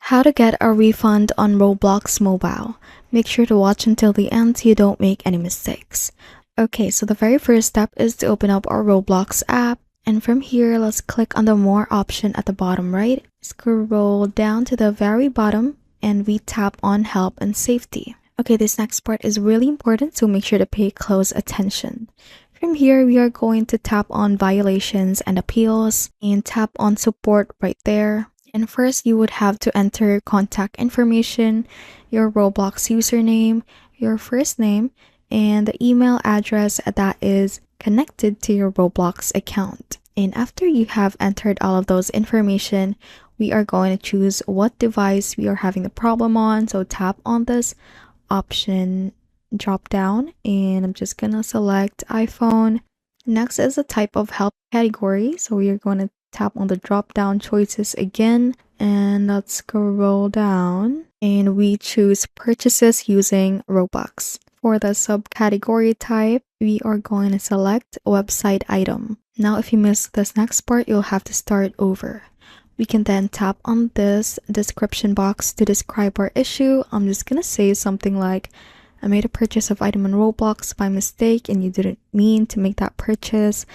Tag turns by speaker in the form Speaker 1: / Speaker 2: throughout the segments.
Speaker 1: How to get a refund on Roblox Mobile. Make sure to watch until the end so you don't make any mistakes. Okay, so the very first step is to open up our Roblox app. And from here, let's click on the More option at the bottom right. Scroll down to the very bottom and we tap on Help and Safety. Okay, this next part is really important, so make sure to pay close attention. From here, we are going to tap on Violations and Appeals and tap on Support right there. And first, you would have to enter contact information, your Roblox username, your first name, and the email address that is connected to your Roblox account. And after you have entered all of those information, we are going to choose what device we are having the problem on. So tap on this option drop down and I'm just gonna select iPhone. Next is the type of help category. So we are going to tap on the drop down choices again and let's scroll down and we choose purchases using Robux. For the subcategory type, we are going to select website item. Now if you miss this next part, you'll have to start over. We can then tap on this description box to describe our issue. I'm just gonna say something like, I made a purchase of item on Roblox by mistake and you didn't mean to make that purchase.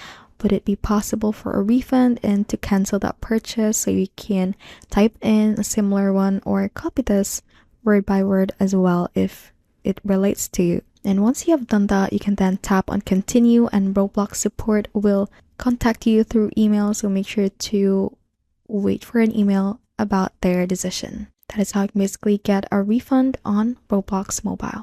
Speaker 1: Would it be possible for a refund and to cancel that purchase? So you can type in a similar one or copy this word by word as well if it relates to you. And once you have done that, you can then tap on continue and Roblox support will contact you through email. So make sure to wait for an email about their decision. That is how you basically get a refund on Roblox Mobile.